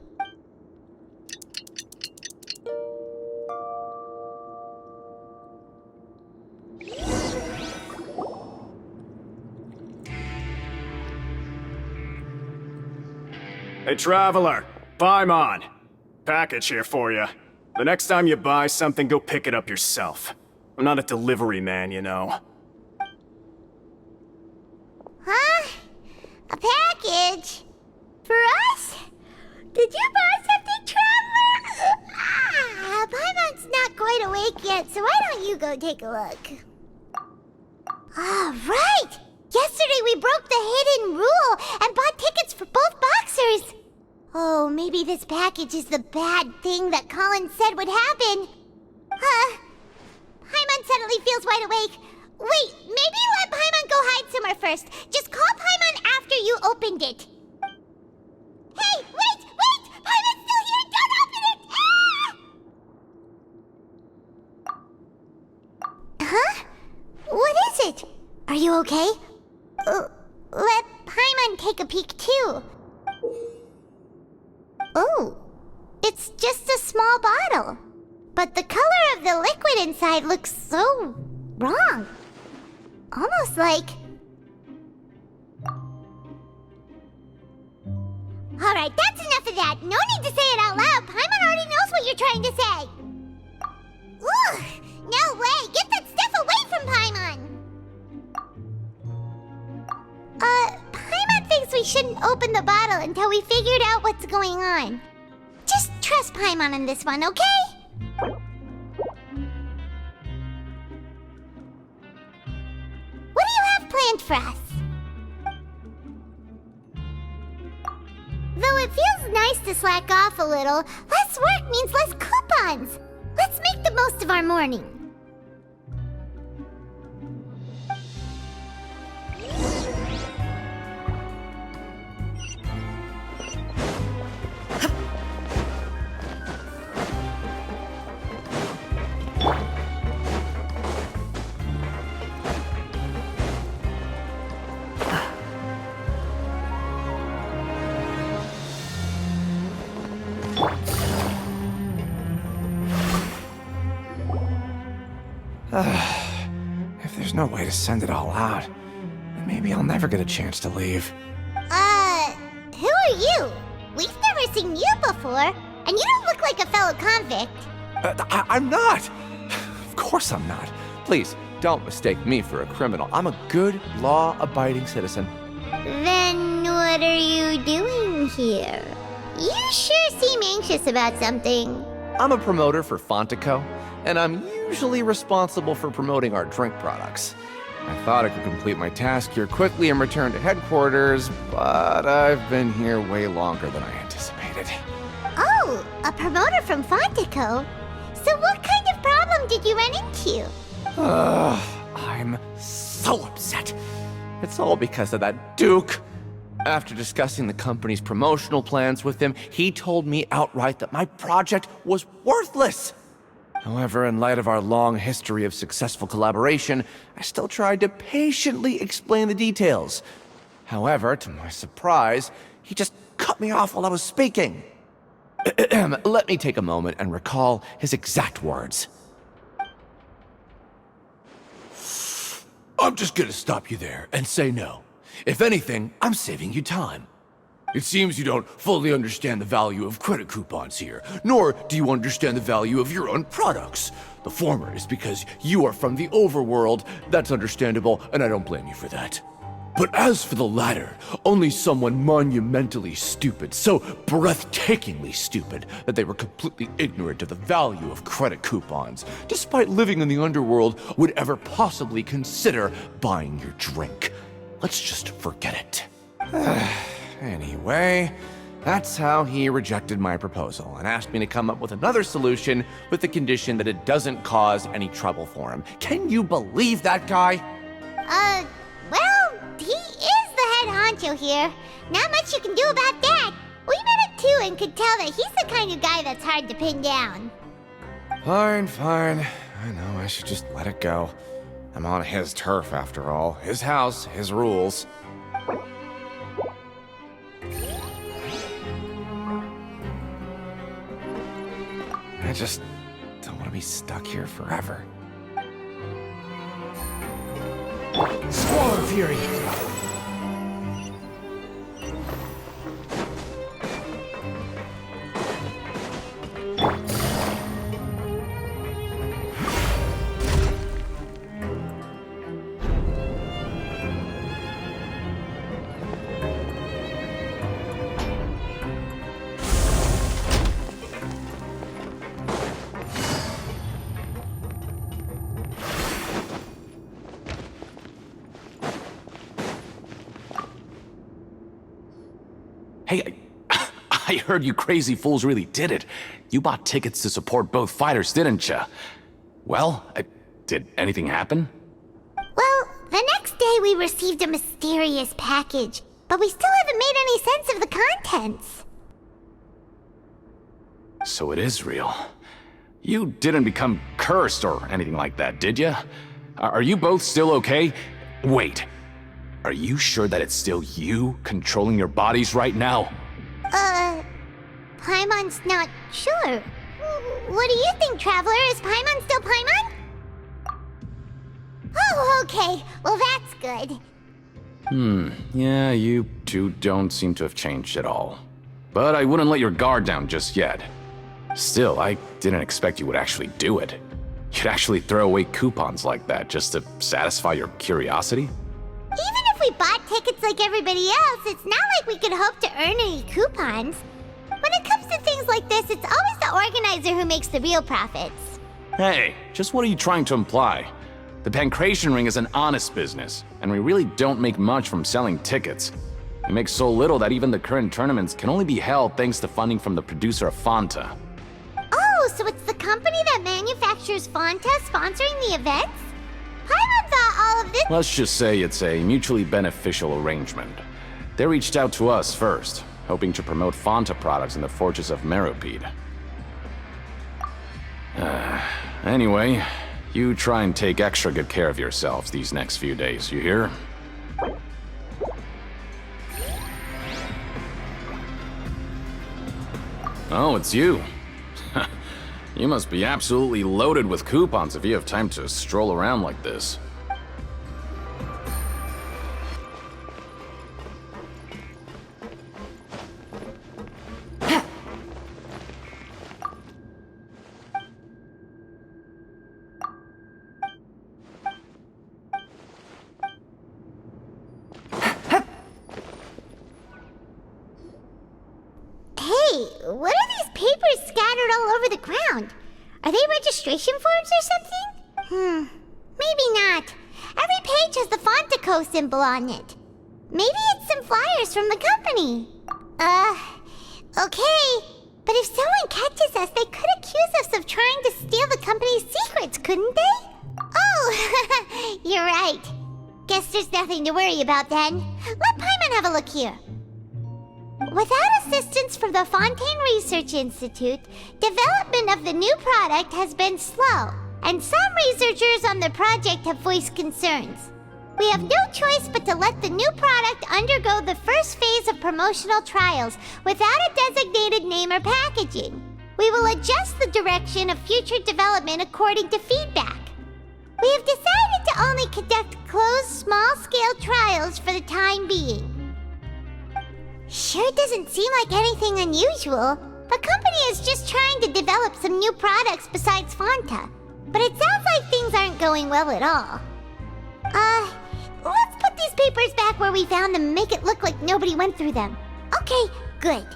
Hey, Traveler, Paimon. Package here for you. The next time you buy something, go pick it up yourself. I'm not a delivery man, you know. Huh? A package? For us? Did you buy something, Traveler? Paimon's not quite awake yet, so why don't you go take a look? Right! Yesterday we broke the hidden rule and bought tickets for both boxers. Oh, maybe this package is the bad thing that Colin said would happen. Paimon suddenly feels wide awake. Wait, maybe let Paimon go hide somewhere first. Just call Paimon after you opened it. Huh? What is it? Are you okay? Let Paimon take a peek too. Oh, it's just a small bottle. But the color of the liquid inside looks so wrong. Almost like... Alright, that's enough of that. No need to say it out loud. Paimon already knows what you're trying to say. Ugh, no way. Get that stuff away from Paimon. Paimon thinks we shouldn't open the bottle until we figured out what's going on. Just trust Paimon on this one, okay? What do you have planned for us? Though it feels nice to slack off a little, less work means less coupons. Let's make the most of our morning. If there's no way to send it all out, then maybe I'll never get a chance to leave. Who are you? We've never seen you before, and you don't look like a fellow convict. I'm not! Of course I'm not. Please, don't mistake me for a criminal. I'm a good, law-abiding citizen. Then what are you doing here? You sure seem anxious about something. I'm a promoter for Fontaco, and I'm usually responsible for promoting our drink products. I thought I could complete my task here quickly and return to headquarters, but I've been here way longer than I anticipated. Oh, a promoter from Fontaco? So what kind of problem did you run into? I'm so upset. It's all because of that Duke. After discussing the company's promotional plans with him, he told me outright that my project was worthless. However, in light of our long history of successful collaboration, I still tried to patiently explain the details. However, to my surprise, he just cut me off while I was speaking. Let me take a moment and recall his exact words. I'm just gonna stop you there and say no. If anything, I'm saving you time. It seems you don't fully understand the value of credit coupons here, nor do you understand the value of your own products. The former is because you are from the overworld. That's understandable, and I don't blame you for that. But as for the latter, only someone monumentally stupid, so breathtakingly stupid that they were completely ignorant of the value of credit coupons, despite living in the underworld, would ever possibly consider buying your drink. Let's just forget it. Anyway, that's how he rejected my proposal and asked me to come up with another solution with the condition that it doesn't cause any trouble for him. Can you believe that guy? Well, he is the head honcho here. Not much you can do about that. We met him too and could tell that he's the kind of guy that's hard to pin down. Fine. I know I should just let it go. I'm on his turf after all. His house, his rules. I just don't want to be stuck here forever. Squall of Fury! Hey, I heard you crazy fools really did it. You bought tickets to support both fighters, didn't you? Well, did anything happen? Well, the next day we received a mysterious package, but we still haven't made any sense of the contents. So it is real. You didn't become cursed or anything like that, did you? Are you both still okay? Wait. Are you sure that it's still you controlling your bodies right now? Paimon's not sure. What do you think, Traveler? Is Paimon still Paimon? Oh, okay. Well, that's good. Yeah, you two don't seem to have changed at all. But I wouldn't let your guard down just yet. Still, I didn't expect you would actually do it. You'd actually throw away coupons like that just to satisfy your curiosity? Even if we bought tickets like everybody else, it's not like we could hope to earn any coupons. When it comes to things like this, it's always the organizer who makes the real profits. Hey, just what are you trying to imply? The Pancration Ring is an honest business, and we really don't make much from selling tickets. We make so little that even the current tournaments can only be held thanks to funding from the producer of Fanta. Oh, so it's the company that manufactures Fanta sponsoring the events? Paimon thought all of this— Let's just say it's a mutually beneficial arrangement. They reached out to us first, hoping to promote Fanta products in the Fortress of Meropide. Anyway, you try and take extra good care of yourselves these next few days, you hear? Oh, it's you. You must be absolutely loaded with coupons if you have time to stroll around like this. Hey, what are these papers scattered all over the ground? Are they registration forms or something? Maybe not. Every page has the Fontaco symbol on it. Maybe it's some flyers from the company. Okay. But if someone catches us, they could accuse us of trying to steal the company's secrets, couldn't they? Oh, you're right. Guess there's nothing to worry about then. Let Paimon have a look here. Without assistance from the Fontaine Research Institute, development of the new product has been slow, and some researchers on the project have voiced concerns. We have no choice but to let the new product undergo the first phase of promotional trials without a designated name or packaging. We will adjust the direction of future development according to feedback. We have decided to only conduct closed, small-scale trials for the time being. Sure doesn't seem like anything unusual. The company is just trying to develop some new products besides Fanta. But it sounds like things aren't going well at all. Let's put these papers back where we found them and make it look like nobody went through them. Okay, good.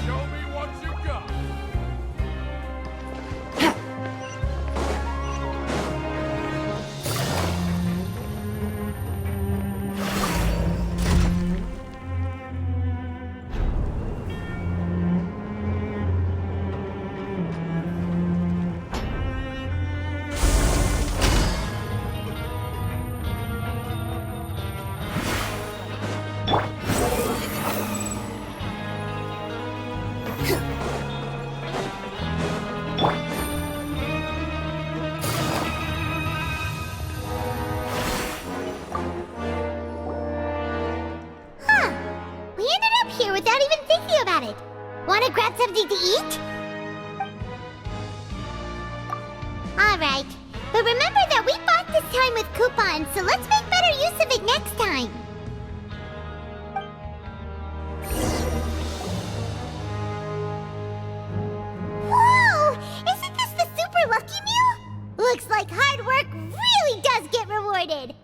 Show me what you got. We ended up here without even thinking about it. Wanna grab something to eat? Alright, but remember that we bought this time with coupons, so let's make better use of it next time. Whoa! Isn't this the Super Lucky Meal? Looks like hard work really does get rewarded.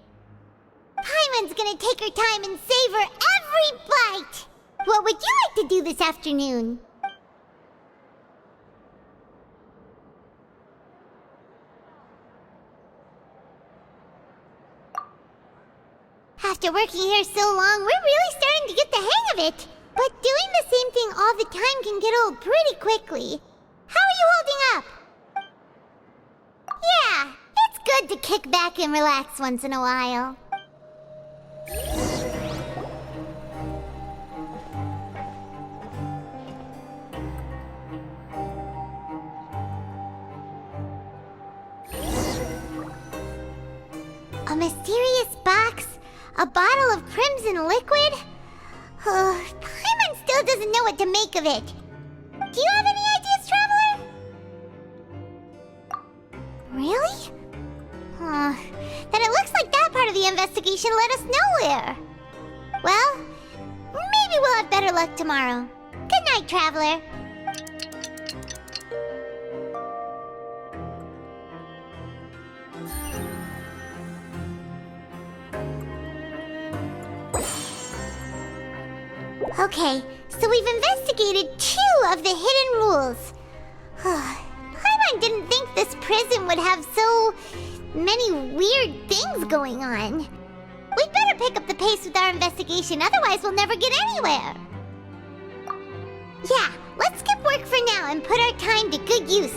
Paimon's gonna take her time and savor every bite. What would you like to do this afternoon? After working here so long, we're really starting to get the hang of it. But doing the same thing all the time can get old pretty quickly. How are you holding up? Yeah, it's good to kick back and relax once in a while. mysterious box? A bottle of crimson liquid? Paimon still doesn't know what to make of it. Do you have any ideas, Traveler? Really? Then it looks like that part of the investigation led us nowhere. Well, maybe we'll have better luck tomorrow. Good night, Traveler. Okay, so we've investigated 2 of the hidden rules. Paimon didn't think this prison would have so many weird things going on. We'd better pick up the pace with our investigation, otherwise we'll never get anywhere. Yeah, let's skip work for now and put our time to good use.